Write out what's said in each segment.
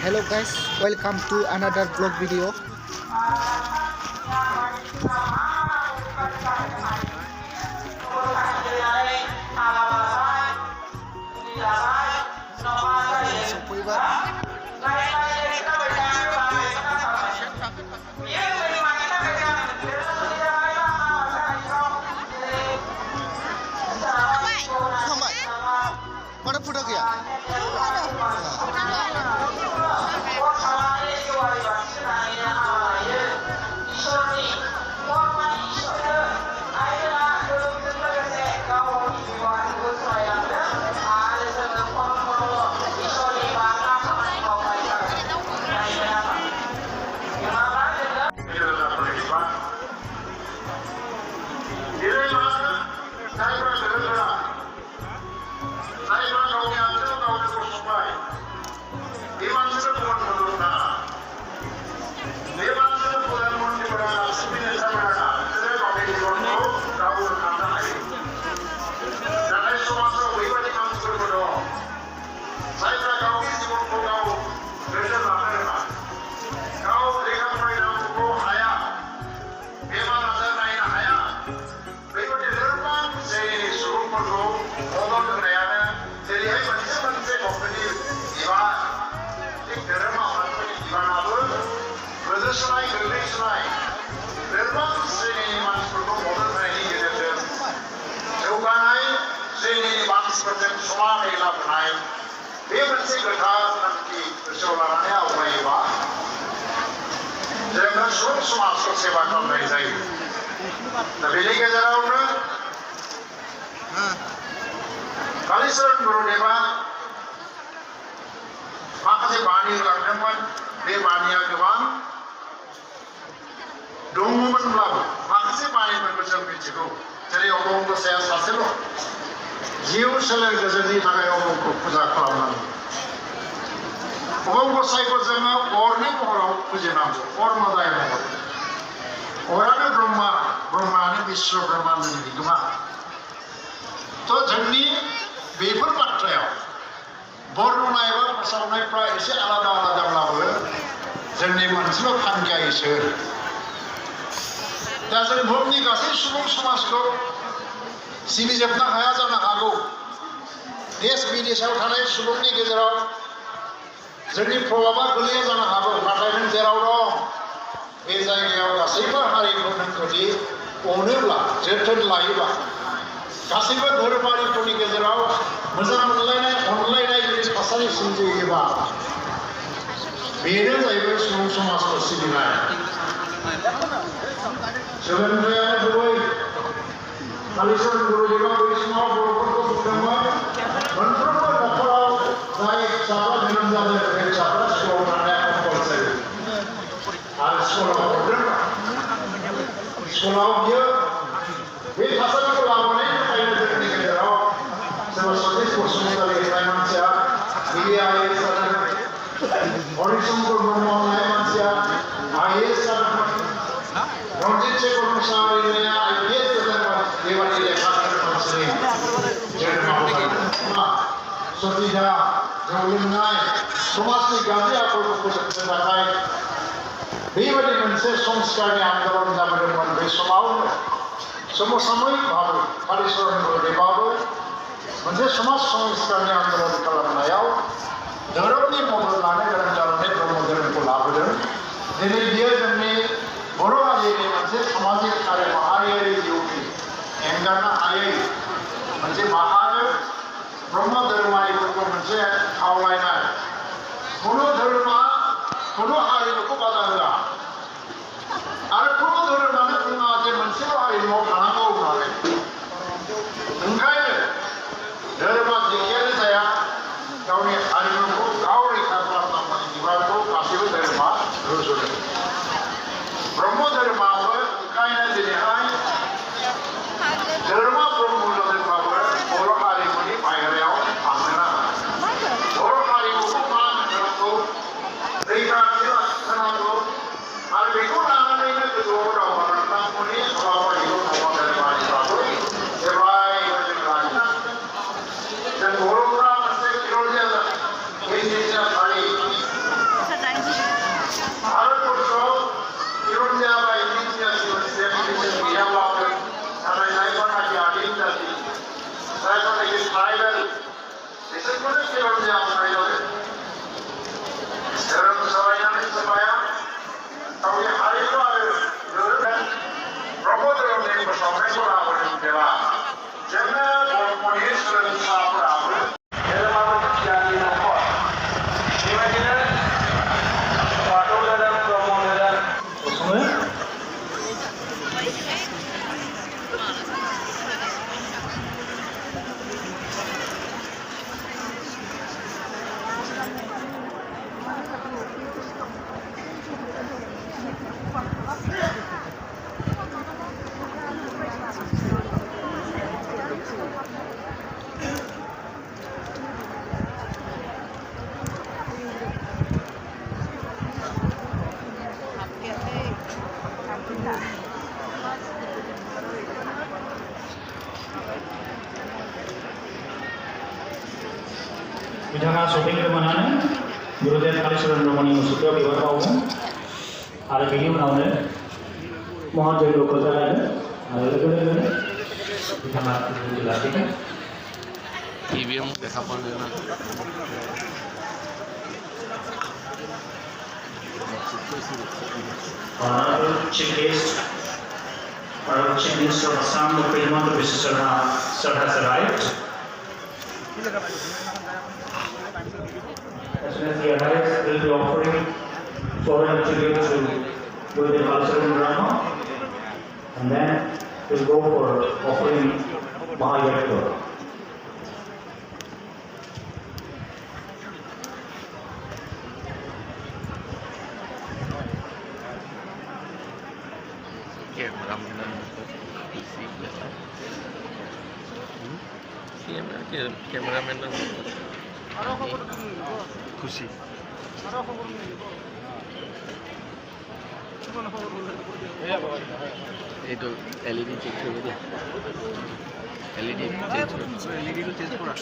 Hello guys, welcome to another vlog video. Mana pudok ya? Kalisaran Gurudewa माखासे बाणी लांदोंमोन बे बाणिया गोबां दङमोनब्लाबो माखासे बाणिफोरखौ जों मिथिगौ जेरै अबंग गसाइया सासेल' जिउ सोलेर गोजोननि थाखाय अबंगखौ फुजा खालामनांगौ अबंग गसाइखौ जोङो अरनि महराव फुजिनांगौ अर मोदाय महर अरानो ब्रह्मा ब्रह्मानो विश्व ब्रह्माण्डनि बिगोमा थ' जोंनि बेफोर बाथ्रायाव बरनना एबा फोसावनायफ्रा एसे आलादा आलादाब्लाबो जोंनि मोनसेल' थांखिया इसोर दा जों बुहुमनि गासै सुबुं समाजखौ सिबिजोबनो हाया जानो हागौ देश बिदेशाव थानाय सुबुंनि गेजेराव जोंनि प्रभाबा गोलैया जानो हागौ नाथाय नों जेराव दं बे जायगायाव गासैबो हारिखौ नों जुदि अनोब्ला जोथोन लायोबा गासैबो धोरोमारिफोरनि गेजेराव मोजां मोनलायनाय अनलायनाय जुदि थासारि सोमजियोबा बेनो जाहैबाय सुबुं समाजखौ सिबिनाय सोलोंथायानो गुबै कालिचरण गुरुदेवा बै समाव बर'फोरखौ बुंदोंमोन मोनफ्रोमबो न'खराव जाय फिसाफ्रा जोनोम जादों बे फिसाफ्रा स्कुलाव थांनाया कम्पालसारि आरो स्कुलाव हरदों स्कुलाव बियो बे थासारिखौ लाबोनायनि थाखायनो जोंनि गेजेराव सोरबा सतीश बसुमतारी होननाय मानसिया IAS जादों हरिशंकर ब्रह्म होननाय मानसिया IAS जादोंमोन रन्जित शेखर मुसाहारि होननाया IPS जादोंमोन बेबादि लेखा मानसिनि जोनोमाव सतीदा जौ लोंनाय समाजनि गाज्रि आखलखौ फोजोबनो थाखाय बेबादि मोनसे संस्कारनि आन्दलन जाबोदोंमोन बे समावनो समसामयिक भावे कालिचरण गुरुदेवाबो मोनसे समाज संस्कारनि आन्दलन खालामनायाव धोरोमनि मदद लानो गोनां जानानै ब्रह्म धोरोमखौ लाबोदों दिनै बियो जोंनि बर' हारिनि मोनसे सामाजिक आरो माहारियारि जिउनि एंगारनो हायै मोनसे बाहागो ब्रह्म धोरोमारिफोरखौ मोनसे खावलायनाय खुनु धोरोमा खुनु हारिमुखौ बादा होआ आरो खुनु धोरोमानो बुङा जे मोनसेल' हारिमुआव थानांगौ होननानै ओंखायनो धोरोमा जेखियानो जाया गावनि हारिमुखौ गाव रैखा खालामनांगौनि बिबानखौ गासैबो धोरोमा रुजुदों ब्रह्म धोरोमाबो ओंखायनो दिनैहाय धोरोमा ब्रह्म जादोंब्लाबो बर' हारिमुनि बाहेरायाव थांनो नाङा बर' हारि गुरुदेव कालीचरण ब्रह्मनि मुसुखायाव बिबार बावो आरो बेनि उनावनो महाजयग'खौ जागायगोन आरो लोगो लोगोनो बिथाङा बिबुंथि लाखिगोन। EVM দেখা পাওয়া যায় না। Honorable Chief Guest, Honorable Chief Minister of Assam, Dr. Himanta Biswa Sharma, sir has arrived. As soon as he arrives, we will be offering floral tribute to Gurudev Kaliccharan Brahma, and then we'll go for offering Mahayagya. Cameraman খুশি এই তো LED check করবে দিয়া LED change করা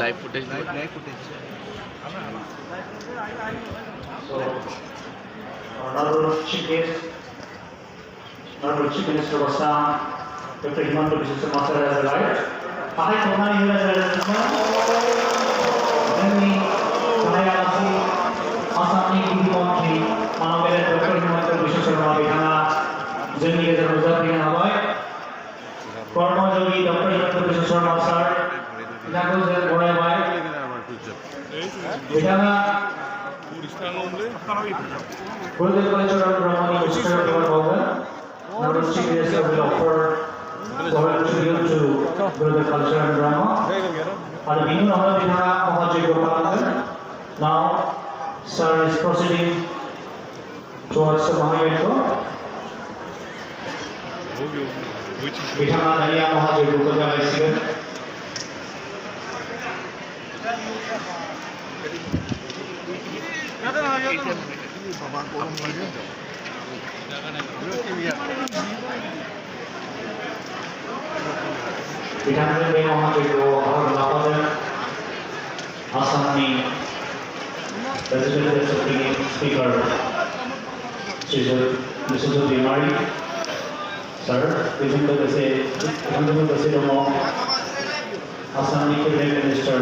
live footage So, Honorable Chief Guest, Honorable Chief Minister of Assam, Dr. Himanta Biswa Sharma sir has arrived. Ahai Tonani Hira Jalan Demi Saya Asi Asami Guru Mantri Manawela Dr. Himanta Biswa Sharma Bihana Jeni Gezer Muzar Bihana Habai Kormojogi Dr. Himanta Biswa Sharma sir Jago Zer Borai Bai Bihana Gurudev Kaliccharan Brahmani Musukhaya Bibar Bawan Honorable Chief Guest will offer floral tribute to Gurudev Kaliccharan Brahma. And Binu Namra Bihara Mahajayagya Palangan. Now, sir is proceeding towards the Mahayagya. Bihara Daya Mahajayagya Palangan. Bidang Daya Mahajayagya Palangan. Assamni Legislative Assembly Speaker Mr. Dimari, sir, Bidang Daya Domo Assamni Cabinet Minister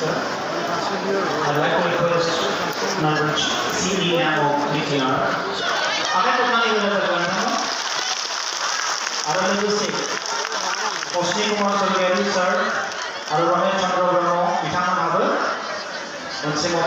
Sir, I'd like to request number CEM of DTR. Akan kembali kepada perjalanan. Ada lagi sih. Osni Kumar Sargari, sir. Ada Ramesh Chandra Verma, Bitang Nabar. Dan saya mau